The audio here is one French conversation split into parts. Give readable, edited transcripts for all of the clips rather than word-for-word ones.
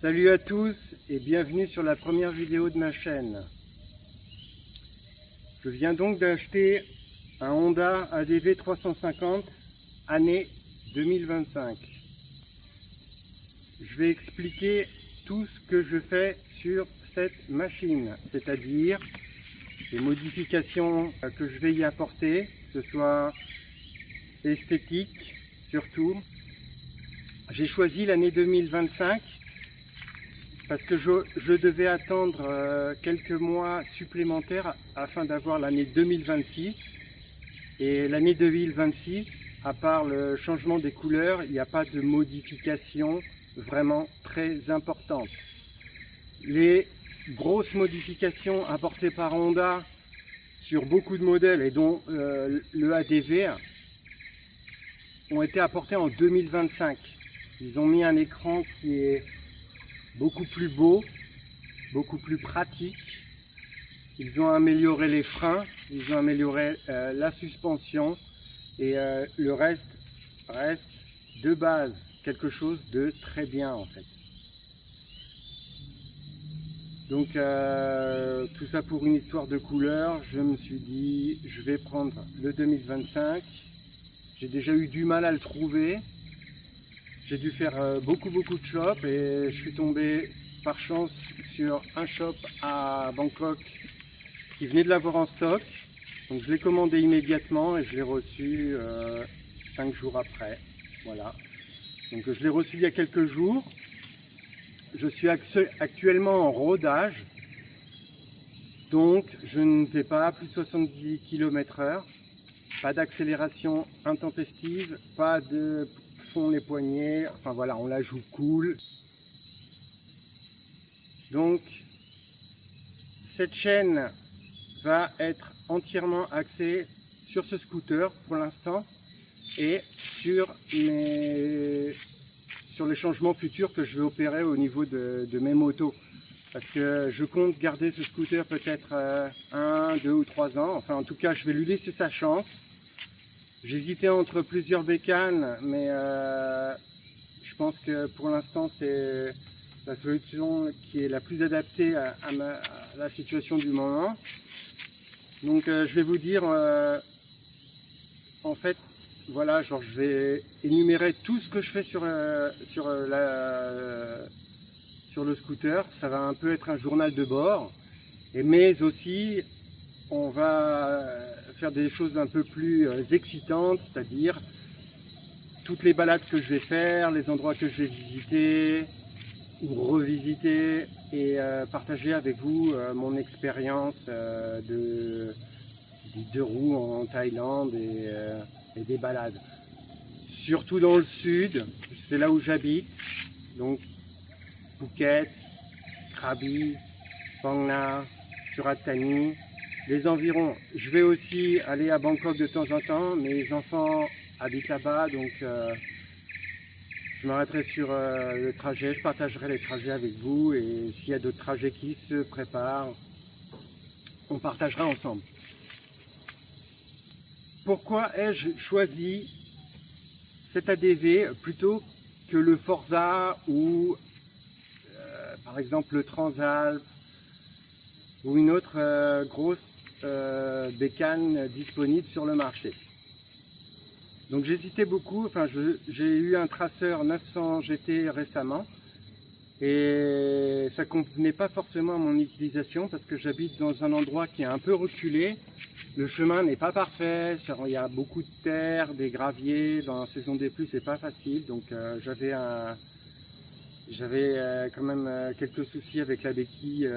Salut à tous et bienvenue sur la première vidéo de ma chaîne. Je viens donc d'acheter un Honda ADV 350 année 2025. Je vais expliquer tout ce que je fais sur cette machine, c'est-à-dire les modifications que je vais y apporter, que ce soit esthétique surtout. J'ai choisi l'année 2025 parce que je devais attendre quelques mois supplémentaires afin d'avoir l'année 2026. Et l'année 2026, à part le changement des couleurs, il n'y a pas de modification vraiment très importante. Les grosses modifications apportées par Honda sur beaucoup de modèles et dont le ADV ont été apportées en 2025. Ils ont mis un écran qui est beaucoup plus beau, beaucoup plus pratique. Ils ont amélioré les freins, ils ont amélioré la suspension et le reste de base, quelque chose de très bien en fait. Donc tout ça pour une histoire de couleur, je me suis dit je vais prendre le 2025. J'ai déjà eu du mal à le trouver. J'ai dû faire beaucoup de shops et je suis tombé par chance sur un shop à Bangkok qui venait de l'avoir en stock. Donc je l'ai commandé immédiatement et je l'ai reçu 5 jours après. Voilà. Donc je l'ai reçu il y a quelques jours. Je suis actuellement en rodage. Donc je ne fais pas à plus de 70 km/h. Pas d'accélération intempestive, pas de fond les poignets, enfin voilà, on la joue cool. Donc cette chaîne va être entièrement axée sur ce scooter pour l'instant et sur les changements futurs que je vais opérer au niveau de mes motos. Parce que je compte garder ce scooter peut-être 1, 2 ou 3 ans. Enfin en tout cas je vais lui laisser sa chance. J'hésitais entre plusieurs bécanes, mais je pense que pour l'instant c'est la solution qui est la plus adaptée à la situation du moment. Donc je vais vous dire, en fait, voilà, genre je vais énumérer tout ce que je fais sur le scooter. Ça va un peu être un journal de bord, mais aussi on va faire des choses un peu plus excitantes, c'est-à-dire toutes les balades que je vais faire, les endroits que je vais visiter ou revisiter et partager avec vous mon expérience des 2 roues en Thaïlande et des balades. Surtout dans le sud, c'est là où j'habite, donc Phuket, Krabi, Phang Nga, Surat Thani. Les environs. Je vais aussi aller à Bangkok de temps en temps. Mes enfants habitent là-bas, donc je m'arrêterai sur le trajet. Je partagerai les trajets avec vous et s'il y a d'autres trajets qui se préparent, on partagera ensemble. Pourquoi ai-je choisi cet ADV plutôt que le Forza ou par exemple le Transalp ou une autre grosse bécane disponible sur le marché? Donc j'hésitais beaucoup, enfin j'ai eu un Tracer 900 GT récemment et ça ne convenait pas forcément à mon utilisation parce que j'habite dans un endroit qui est un peu reculé. Le chemin n'est pas parfait, il y a beaucoup de terre, des graviers, dans la saison des pluies c'est pas facile, donc j'avais quand même quelques soucis avec la béquille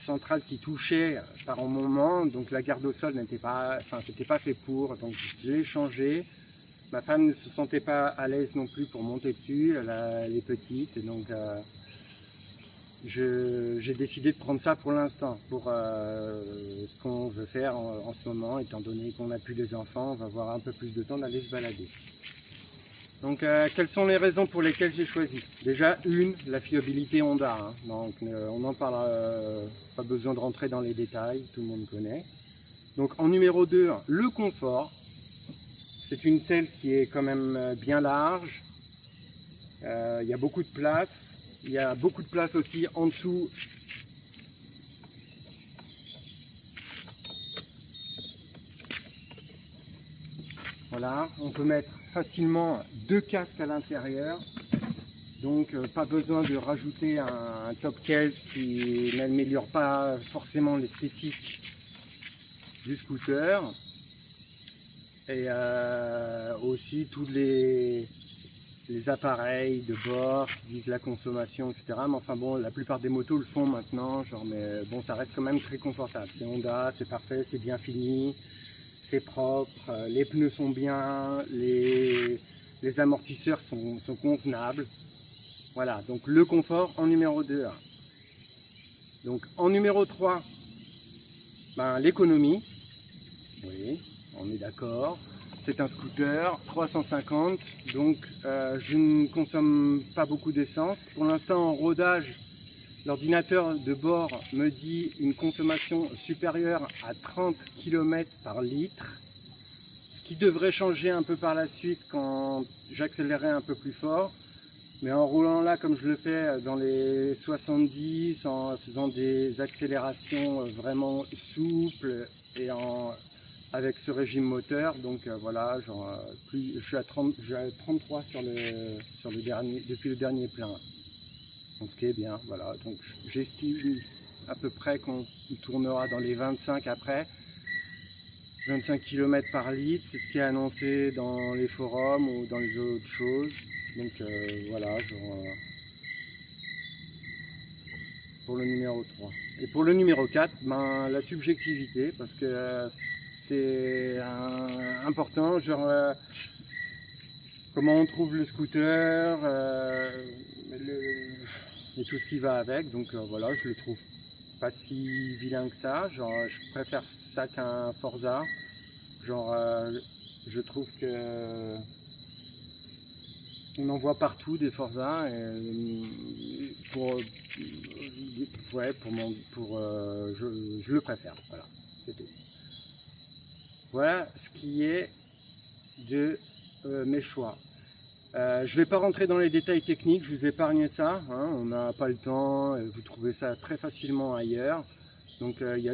centrale qui touchait par un moment, donc la garde au sol n'était pas, enfin c'était pas fait pour, donc je l'ai changé. Ma femme ne se sentait pas à l'aise non plus pour monter dessus, elle est petite, et donc j'ai décidé de prendre ça pour l'instant, pour ce qu'on veut faire en ce moment, étant donné qu'on n'a plus des enfants, on va avoir un peu plus de temps d'aller se balader. Donc quelles sont les raisons pour lesquelles j'ai choisi? Déjà la fiabilité Honda, hein. Donc on en parle, pas besoin de rentrer dans les détails, tout le monde connaît. Donc en numéro 2, le confort. C'est une selle qui est quand même bien large, Il y a beaucoup de place. Il y a beaucoup de place aussi en dessous. Voilà, on peut mettre facilement 2 casques à l'intérieur. Donc pas besoin de rajouter un top case qui n'améliore pas forcément l'esthétique du scooter. Et aussi tous les appareils de bord qui disent la consommation, etc. Mais enfin bon, la plupart des motos le font maintenant, genre, mais bon, ça reste quand même très confortable. C'est Honda, c'est parfait, c'est bien fini, c'est propre, les pneus sont bien, les amortisseurs sont convenables. Voilà, donc le confort en numéro 2. Donc en numéro 3, ben, l'économie. Oui, on est d'accord. C'est un scooter 350, donc je ne consomme pas beaucoup d'essence. Pour l'instant, en rodage, l'ordinateur de bord me dit une consommation supérieure à 30 km par litre, ce qui devrait changer un peu par la suite quand j'accélérerai un peu plus fort. Mais en roulant là, comme je le fais dans les 70, en faisant des accélérations vraiment souples et avec ce régime moteur, donc voilà, genre, je suis à 33 sur le dernier, depuis le dernier plein. Donc ce qui est bien, voilà. Donc j'estime à peu près qu'on tournera dans les 25 après. 25 km par litre, c'est ce qui est annoncé dans les forums ou dans les autres choses. Donc voilà, genre, pour le numéro 3. Et pour le numéro 4, ben, la subjectivité, parce que c'est important, genre comment on trouve le scooter et tout ce qui va avec. Donc voilà, je le trouve pas si vilain que ça. Genre, je préfère ça qu'un Forza. Genre, je trouve que on en voit partout des Forza. Et je le préfère. Voilà, c'est tout. Voilà ce qui est de mes choix. Je ne vais pas rentrer dans les détails techniques, je vous épargne ça, hein, on n'a pas le temps, vous trouvez ça très facilement ailleurs. Donc il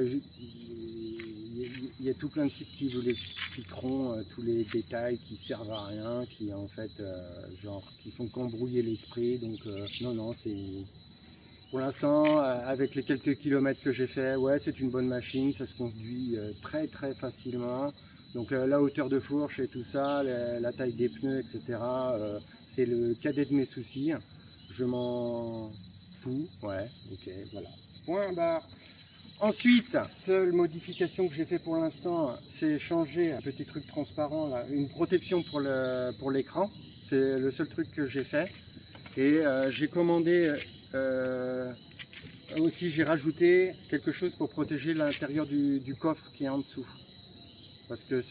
y a tout plein de sites qui vous expliqueront tous les détails qui servent à rien, qui en fait genre qui font qu'embrouiller l'esprit. Donc non, c'est pour l'instant avec les quelques kilomètres que j'ai fait, ouais, c'est une bonne machine, ça se conduit très très facilement. Donc la hauteur de fourche et tout ça, la taille des pneus, etc. C'est le cadet de mes soucis. Je m'en fous. Ouais, ok, voilà. Point barre. Ensuite, seule modification que j'ai fait pour l'instant, c'est changer un petit truc transparent, là, une protection pour l'écran. C'est le seul truc que j'ai fait. Et j'ai commandé aussi, j'ai rajouté quelque chose pour protéger l'intérieur du coffre qui est en dessous. Parce que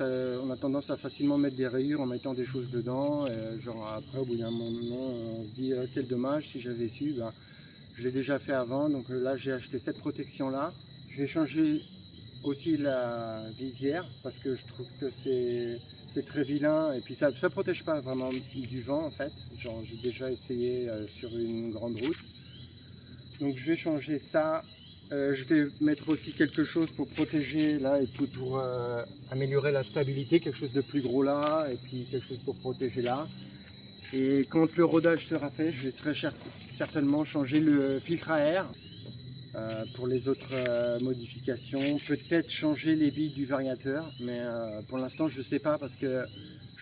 on a tendance à facilement mettre des rayures en mettant des choses dedans. Genre après, au bout d'un moment, on se dit quel dommage, si j'avais su, ben, je l'ai déjà fait avant. Donc là, j'ai acheté cette protection-là. Je vais changer aussi la visière parce que je trouve que c'est très vilain. Et puis ça ne protège pas vraiment du vent en fait. Genre, j'ai déjà essayé sur une grande route. Donc je vais changer ça. Je vais mettre aussi quelque chose pour protéger là et pour améliorer la stabilité, quelque chose de plus gros là et puis quelque chose pour protéger là. Et quand le rodage sera fait, je vais très certainement changer le filtre à air pour les autres modifications. Peut-être changer les billes du variateur, mais pour l'instant je ne sais pas parce que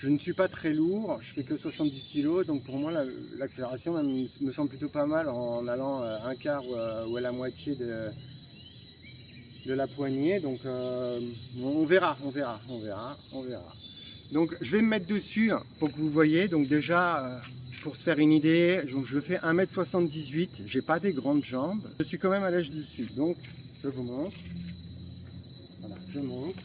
je ne suis pas très lourd, je fais que 70 kg, donc pour moi l'accélération me semble plutôt pas mal en allant un quart ou à la moitié de la poignée. Donc on verra. Donc je vais me mettre dessus pour que vous voyez. Donc déjà, pour se faire une idée, donc je fais 1m78, j'ai pas des grandes jambes. Je suis quand même à l'aise dessus, donc je vous montre. Voilà, je monte.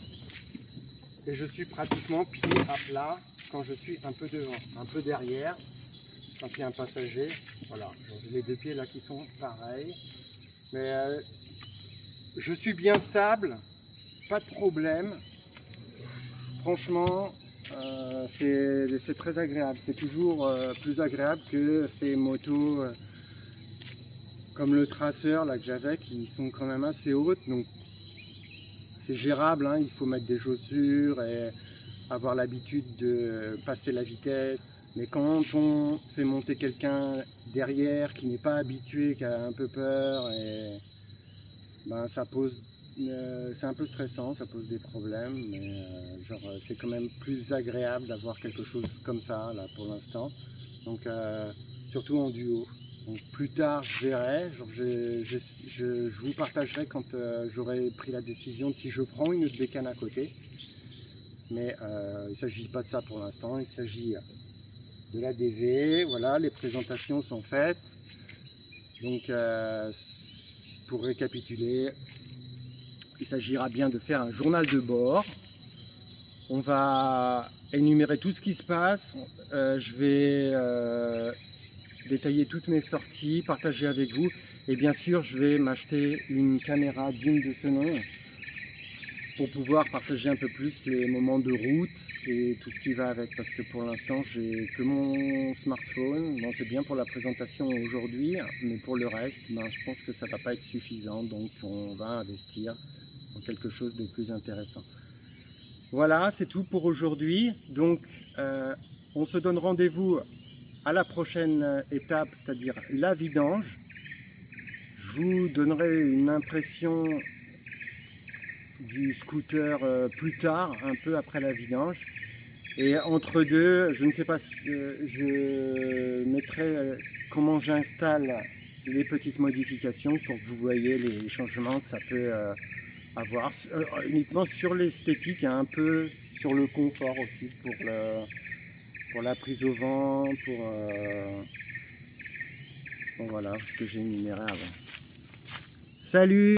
Et je suis pratiquement pied à plat quand je suis un peu devant, un peu derrière, quand il y a un passager. Voilà, j'ai les deux pieds là qui sont pareils. Mais je suis bien stable, pas de problème. Franchement, c'est très agréable. C'est toujours plus agréable que ces motos comme le Tracer là, que j'avais, qui sont quand même assez hautes. Donc c'est gérable, hein. Il faut mettre des chaussures et avoir l'habitude de passer la vitesse. Mais quand on fait monter quelqu'un derrière qui n'est pas habitué, qui a un peu peur, ça pose, c'est un peu stressant, ça pose des problèmes, mais c'est quand même plus agréable d'avoir quelque chose comme ça là pour l'instant. Donc surtout en duo. Donc plus tard je verrai, je vous partagerai quand j'aurai pris la décision de si je prends une autre bécane à côté. Mais il ne s'agit pas de ça pour l'instant, il s'agit de la DV. Voilà, les présentations sont faites. Donc pour récapituler, il s'agira bien de faire un journal de bord. On va énumérer tout ce qui se passe. Je vais détailler toutes mes sorties, partager avec vous. Et bien sûr, je vais m'acheter une caméra digne de ce nom pour pouvoir partager un peu plus les moments de route et tout ce qui va avec. Parce que pour l'instant, j'ai que mon smartphone. Bon, c'est bien pour la présentation aujourd'hui, mais pour le reste, je pense que ça ne va pas être suffisant. Donc, on va investir dans quelque chose de plus intéressant. Voilà, c'est tout pour aujourd'hui. Donc, on se donne rendez-vous à la prochaine étape, c'est-à-dire la vidange. Je vous donnerai une impression du scooter plus tard, un peu après la vidange. Et entre deux, je ne sais pas si je mettrai comment j'installe les petites modifications pour que vous voyez les changements que ça peut avoir. Uniquement sur l'esthétique et un peu sur le confort aussi, pour la prise au vent, bon, voilà ce que j'ai énuméré avant. Salut!